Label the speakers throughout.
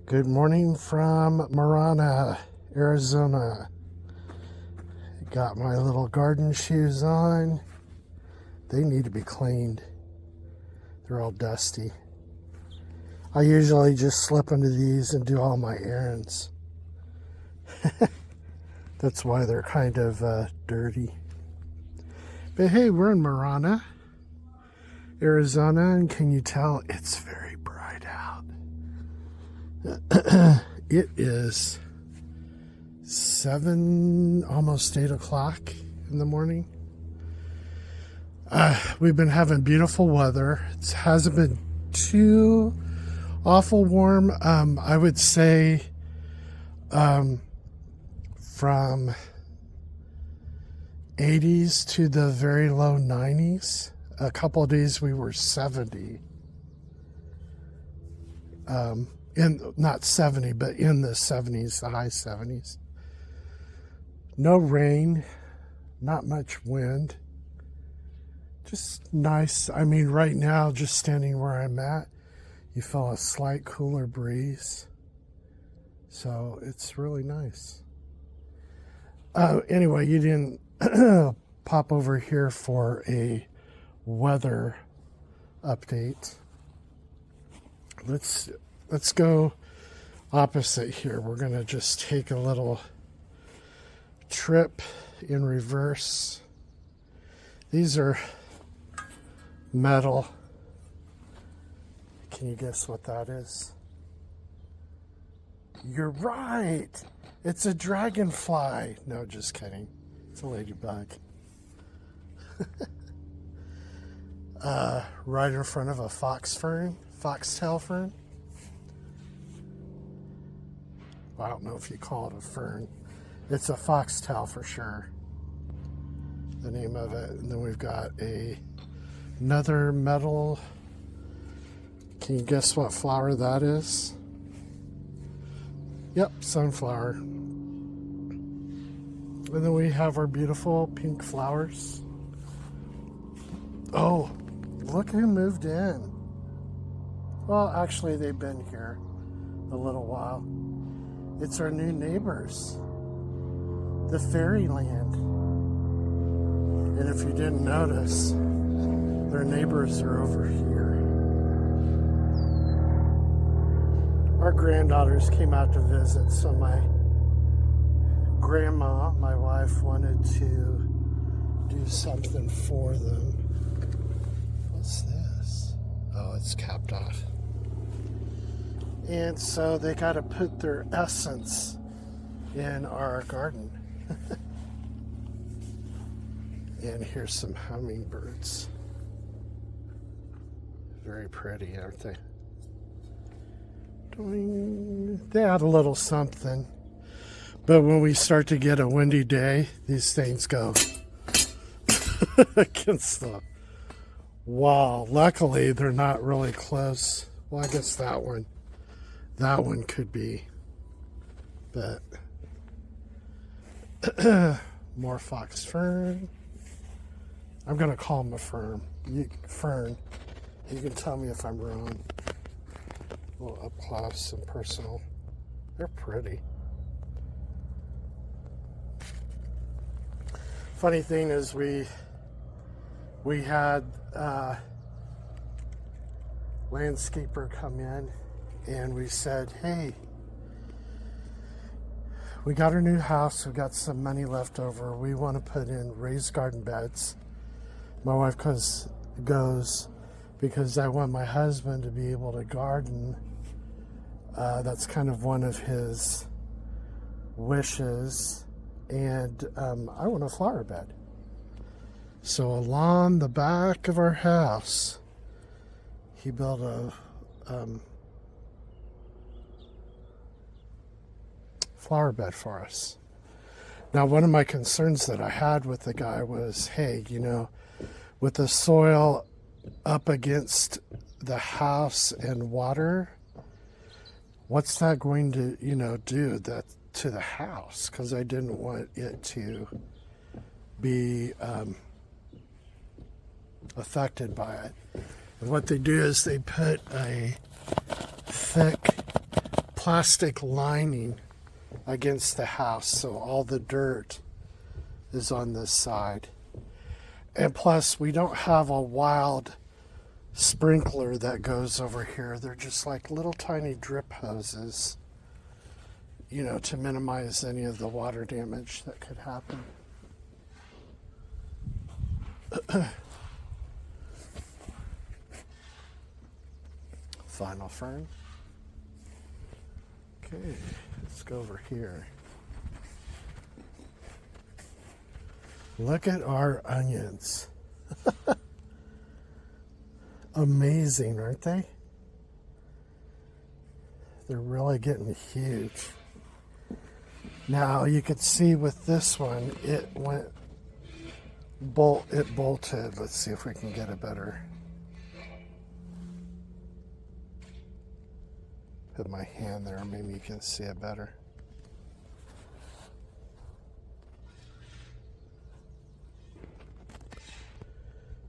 Speaker 1: Good morning from Marana, Arizona. Got my little garden shoes on. They need to be cleaned. They're all dusty. I usually just slip into these and do all my errands. That's why they're kind of dirty. But hey, we're in Marana, Arizona, and can you tell it's very bright out? It is 7, almost 8 o'clock in the morning. We've been having beautiful weather. It hasn't been too awful warm. I would say from 80s to the very low 90s. A couple of days we were 70. Not 70, but in the 70s, the high 70s. No rain, not much wind. Just nice. I mean, right now, just standing where I'm at, you feel a slight cooler breeze. So it's really nice. Anyway, you didn't pop over here for a weather update. Let's go opposite here. We're going to just take a little trip in reverse. These are metal. Can you guess what that is? You're right. It's a dragonfly. No, just kidding. It's a ladybug. Right in front of a foxtail fern. Well, I don't know if you call it a fern. It's a foxtail for sure. The name of it. And then we've got another metal. Can you guess what flower that is? Yep, sunflower. And then we have our beautiful pink flowers. Oh, look who moved in. Well, actually, they've been here a little while. It's our new neighbors, the Fairyland. And if you didn't notice, their neighbors are over here. Our granddaughters came out to visit, so my grandma, my wife, wanted to do something for them. What's this? Oh, it's capped off. And so they got to put their essence in our garden. And here's some hummingbirds. Very pretty, aren't they? They add a little something. But when we start to get a windy day, these things go against the wall. Luckily, they're not really close. Well, I guess that one could be. But more fox fern. I'm going to call them a fern. Fern. You can tell me if I'm wrong. A little up close and personal. They're pretty. Funny thing is we had landscaper come in and we said, hey, we got our new house, we got some money left over, we want to put in raised garden beds. My wife goes because I want my husband to be able to garden. That's kind of one of his wishes. And I want a flower bed. So along the back of our house, he built a flower bed for us. Now, one of my concerns that I had with the guy was, hey, with the soil up against the house and water, what's that going to, do that to the house? Because I didn't want it to be affected by it. And what they do is they put a thick plastic lining against the house, so all the dirt is on this side. And plus, we don't have a wild sprinkler that goes over here. They're just like little tiny drip hoses, you know, to minimize any of the water damage that could happen. Final fern. Okay, let's go over here. Look at our onions. Amazing, aren't they? They're really getting huge. Now you could see with this one, it bolted. Let's see if we can get a better. Put my hand there, maybe you can see it better.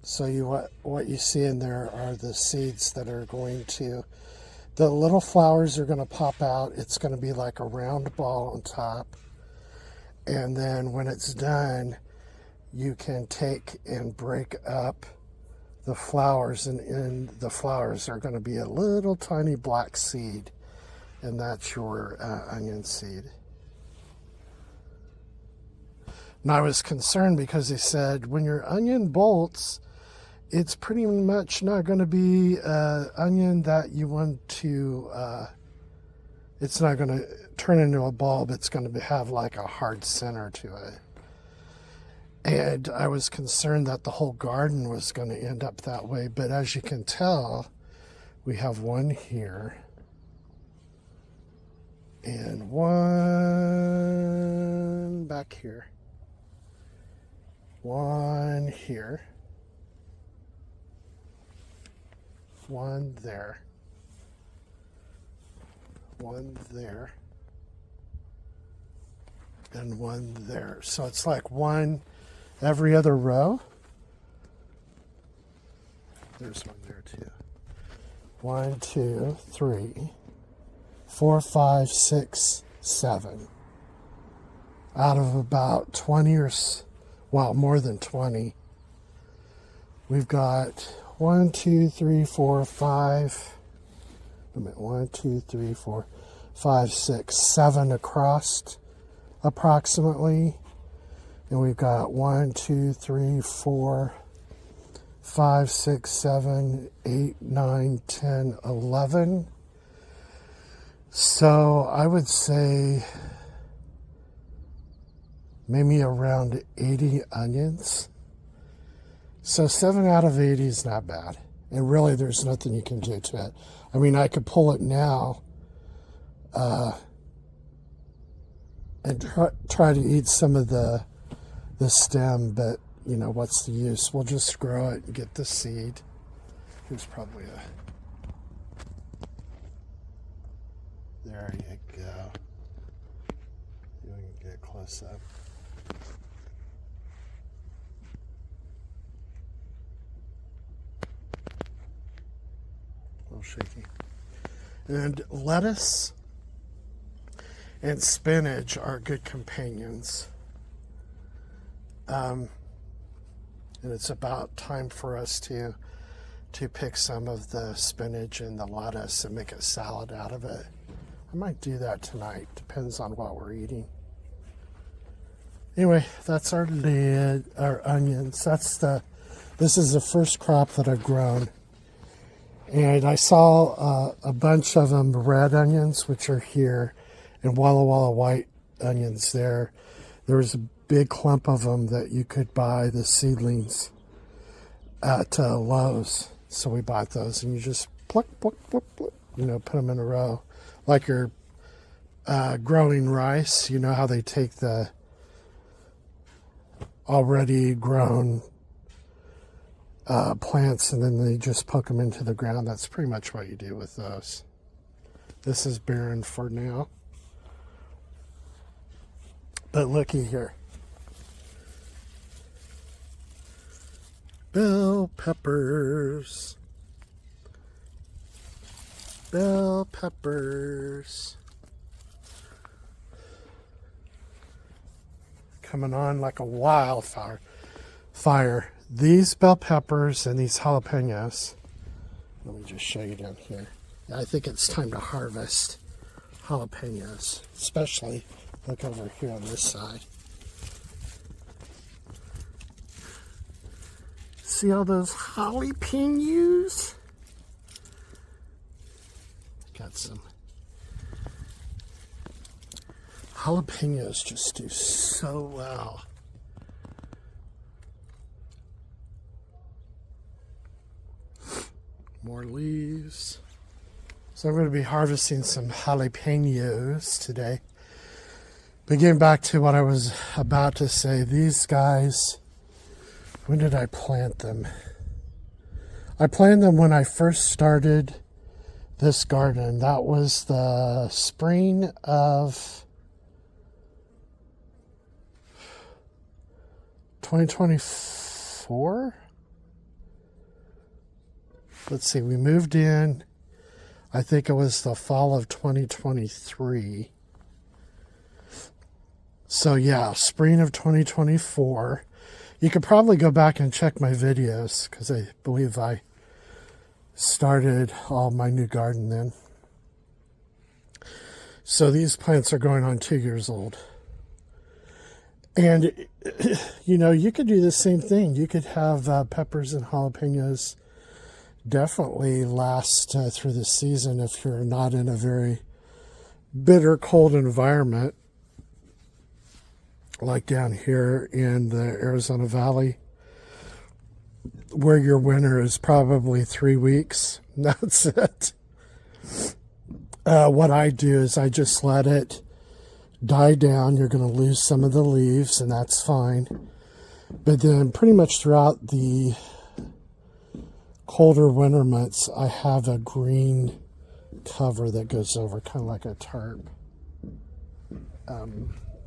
Speaker 1: So what you see in there are the seeds that are going to, the little flowers are going to pop out. It's going to be like a round ball on top. And then when it's done, you can take and break up the flowers, and in the flowers are going to be a little tiny black seed, and that's your onion seed. And I was concerned because they said when your onion bolts, it's pretty much not going to be onion that you want to, it's not going to turn into a bulb. It's going to have like a hard center to it. And I was concerned that the whole garden was going to end up that way. But as you can tell, we have one here. And one back here. One here. One there. One there. And one there. So it's like one every other row. There's one there too. 1, 2, 3, 4, 5, 6, 7. Out of about 20 or, well, more than 20. We've got 1, 2, 3, 4, 5. Wait a minute. 1, 2, 3, 4, 5, 6, 7 across approximately. And we've got 1, 2, 3, 4, 5, 6, 7, 8, 9, 10, 11. So I would say maybe around 80 onions. So 7 out of 80 is not bad. And really there's nothing you can do to it. I mean, I could pull it now and try to eat some of the stem, but you know, what's the use? We'll just grow it and get the seed. Here's probably there you go. You can get close up. A little shaky. And lettuce and spinach are good companions. And it's about time for us to pick some of the spinach and the lettuce and make a salad out of it. I might do that tonight. Depends on what we're eating. Anyway, that's our onions. This is the first crop that I've grown. And I saw a bunch of them, red onions, which are here, and Walla Walla white onions there. There was a big clump of them that you could buy, the seedlings, at Lowe's. So we bought those, and you just pluck, pluck, pluck, pluck, you know, put them in a row. Like you're growing rice, you know how they take the already grown plants and then they just poke them into the ground. That's pretty much what you do with those. This is barren for now. But looky here. Bell peppers. Bell peppers. coming on like a wildfire. These bell peppers and these jalapenos. Let me just show you down here. I think it's time to harvest jalapenos, especially look over here on this side. See all those jalapenos? Got some. Jalapenos just do so well. More leaves. So I'm going to be harvesting some jalapenos today. But getting back to what I was about to say, these guys, when did I plant them? I planted them when I first started this garden. That was the spring of 2024. Let's see, we moved in, I think it was the fall of 2023. So yeah, spring of 2024. You could probably go back and check my videos because I believe I started all my new garden then. So these plants are going on 2 years old. And, you know, you could do the same thing. You could have peppers and jalapenos definitely last through the season if you're not in a very bitter, cold environment like down here in the Arizona Valley, where your winter is probably 3 weeks. That's it. What I do is I just let it die down. You're going to lose some of the leaves, and that's fine. But then pretty much throughout the colder winter months, I have a green cover that goes over, kind of like a tarp.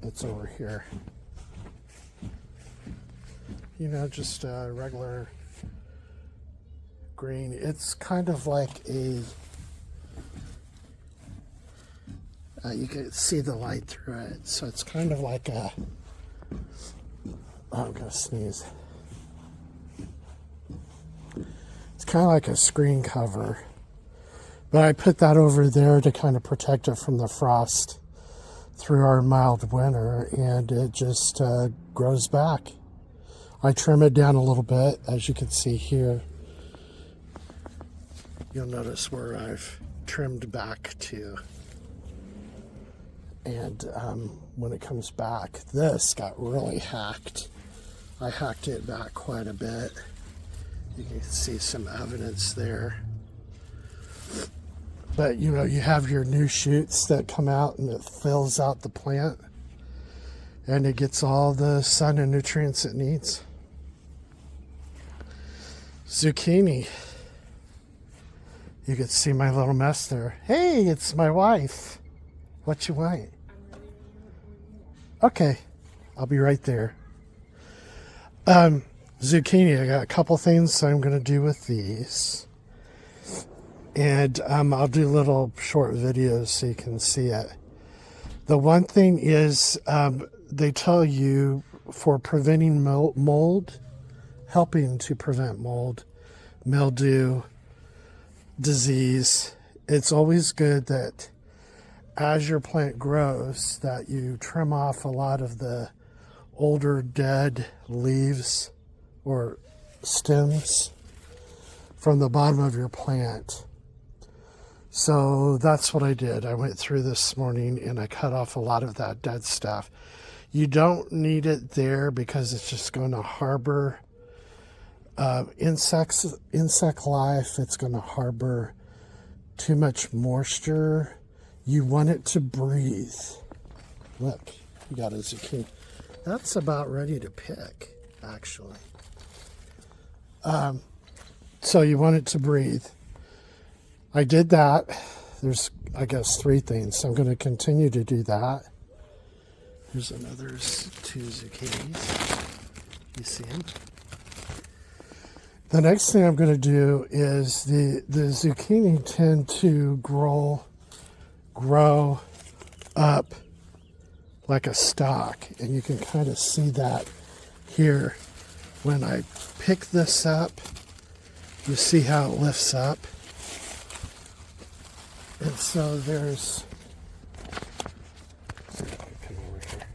Speaker 1: It's over here. You know, just a regular green. It's kind of like a, you can see the light through it. So it's kind of like a, oh, I'm going to sneeze. It's kind of like a screen cover. But I put that over there to kind of protect it from the frost through our mild winter, and it just grows back. I trim it down a little bit, as you can see here. You'll notice where I've trimmed back to. And when it comes back, this got really hacked. I hacked it back quite a bit. You can see some evidence there. But, you know, you have your new shoots that come out and it fills out the plant. And it gets all the sun and nutrients it needs. Zucchini. You can see my little mess there. Hey, it's my wife. What you want? Okay, I'll be right there. Zucchini, I got a couple things I'm going to do with these. And I'll do little short videos so you can see it. The one thing is they tell you for preventing mold, helping to prevent mold, mildew, disease, it's always good that as your plant grows that you trim off a lot of the older dead leaves or stems from the bottom of your plant. So that's what I did. I went through this morning and I cut off a lot of that dead stuff. You don't need it there because it's just going to harbor insect life. It's going to harbor too much moisture. You want it to breathe. Look, you got a zucchini. That's about ready to pick, actually. So you want it to breathe. I did that. There's, I guess, 3 things. So I'm going to continue to do that. Here's another 2 zucchinis. You see them? The next thing I'm going to do is the zucchini tend to grow up like a stalk, and you can kind of see that here. When I pick this up, you see how it lifts up. And so there's, come over here.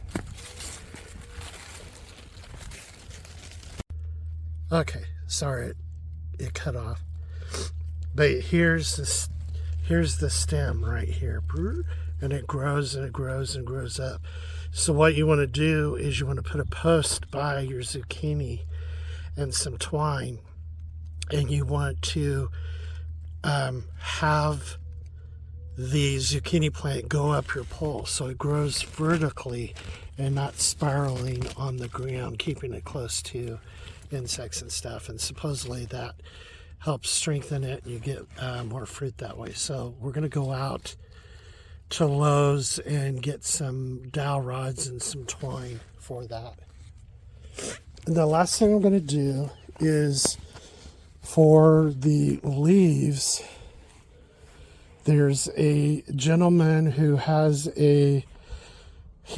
Speaker 1: Okay, sorry, it cut off. But here's the stem right here, and it grows and it grows and grows up. So what you want to do is you want to put a post by your zucchini and some twine, and you want to have the zucchini plant go up your pole so it grows vertically and not spiraling on the ground, keeping it close to insects and stuff. And supposedly that helps strengthen it, and you get more fruit that way. So we're going to go out to Lowe's and get some dowel rods and some twine for that. And the last thing I'm going to do is for the leaves, there's a gentleman who has he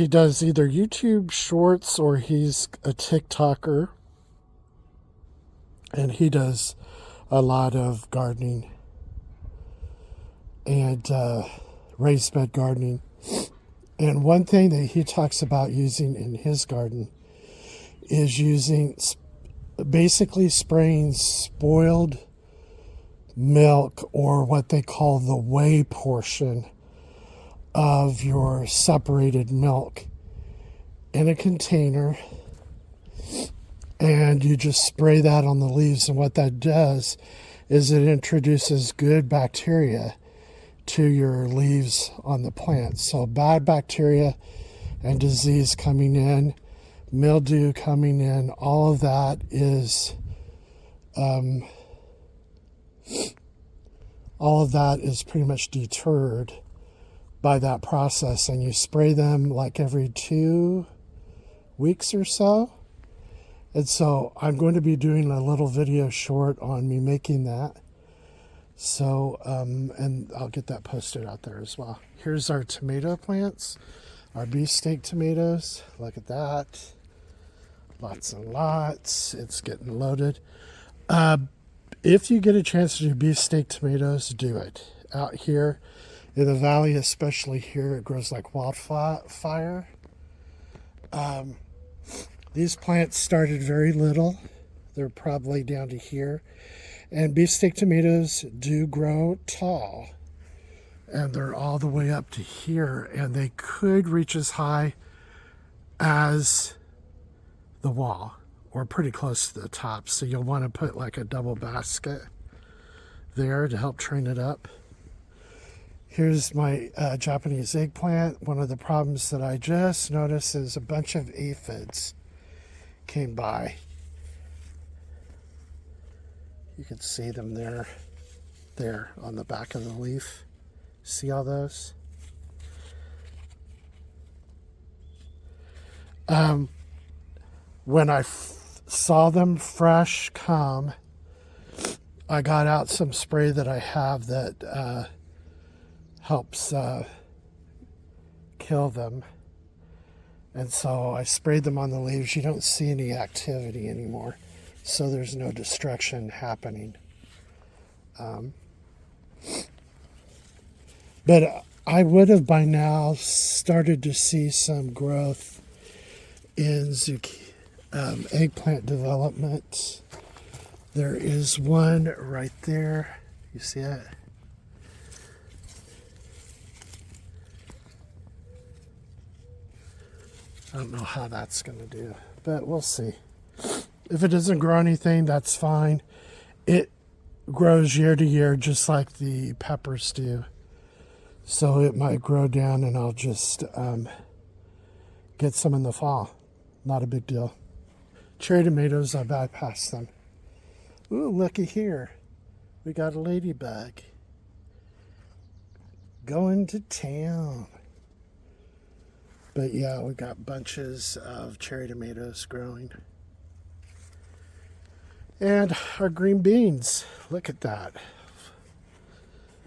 Speaker 1: does either YouTube shorts or he's a TikToker, and he does a lot of gardening and raised bed gardening. And one thing that he talks about using in his garden is basically spraying spoiled milk, or what they call the whey portion of your separated milk, in a container, and you just spray that on the leaves. And what that does is it introduces good bacteria to your leaves on the plant. So bad bacteria and disease coming in, mildew coming in, all of that is pretty much deterred by that process. And you spray them like every 2 weeks or so. And so I'm going to be doing a little video short on me making that. So, and I'll get that posted out there as well. Here's our tomato plants, our beefsteak tomatoes. Look at that. Lots and lots. It's getting loaded. If you get a chance to do beefsteak tomatoes, do it. Out here in the valley, especially here, it grows like wildfire. These plants started very little. They're probably down to here. And beefsteak tomatoes do grow tall. And they're all the way up to here. And they could reach as high as the wall, or pretty close to the top. So you'll want to put like a double basket there to help train it up. Here's my Japanese eggplant. One of the problems that I just noticed is a bunch of aphids came by. You can see them there on the back of the leaf. See all those? When I saw them fresh come, I got out some spray that I have that helps kill them. And so I sprayed them on the leaves. You don't see any activity anymore, so there's no destruction happening. But I would have by now started to see some growth in eggplant development. There is one right there. You see it? I don't know how that's going to do, but we'll see. If it doesn't grow anything, that's fine. It grows year to year, just like the peppers do. So it might grow down, and I'll just get some in the fall. Not a big deal. Cherry tomatoes, I bypassed them. Ooh, looky here. We got a ladybug going to town. But yeah, we got bunches of cherry tomatoes growing. And our green beans. Look at that.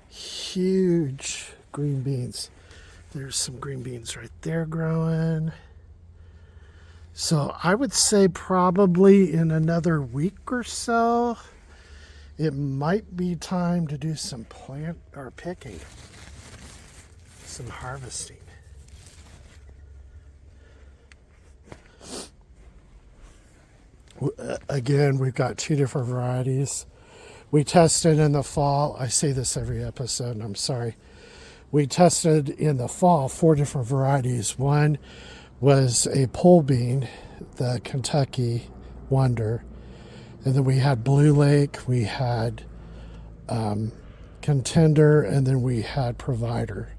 Speaker 1: Huge green beans. There's some green beans right there growing. So I would say probably in another week or so, it might be time to do some plant or picking, some harvesting. Again, we've got 2 different varieties. We tested in the fall. I say this every episode, and I'm sorry. We tested in the fall 4 different varieties. One was a pole bean, the Kentucky Wonder. And then we had Blue Lake, we had Contender, and then we had Provider.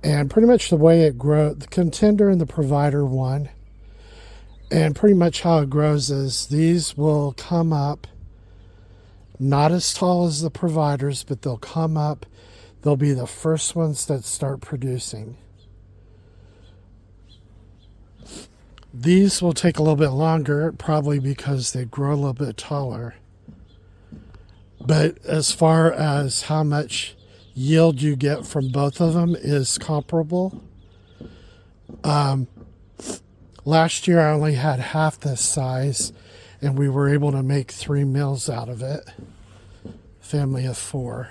Speaker 1: And pretty much the way it grows, the Contender and the Provider won. And pretty much how it grows is these will come up not as tall as the Providers, but they'll come up. They'll be the first ones that start producing. These will take a little bit longer, probably because they grow a little bit taller. But as far as how much yield you get from both of them is comparable. Last year I only had half this size, and we were able to make 3 meals out of it. Family of 4.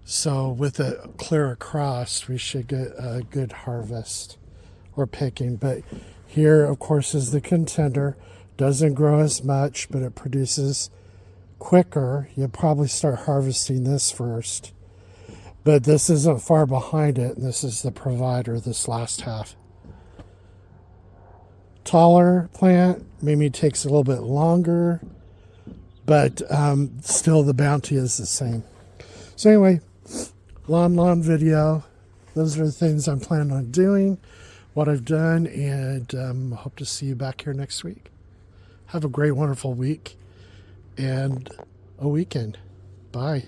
Speaker 1: So with it clear across, we should get a good harvest or picking. But here, of course, is the Contender. Doesn't grow as much, but it produces quicker. You'll probably start harvesting this first. But this isn't far behind it, and this is the Provider, this last half. Taller plant, maybe takes a little bit longer, but still the bounty is the same. So anyway, long video. Those are the things I'm planning on doing, what I've done, and hope to see you back here next week. Have a great, wonderful week and a weekend. Bye.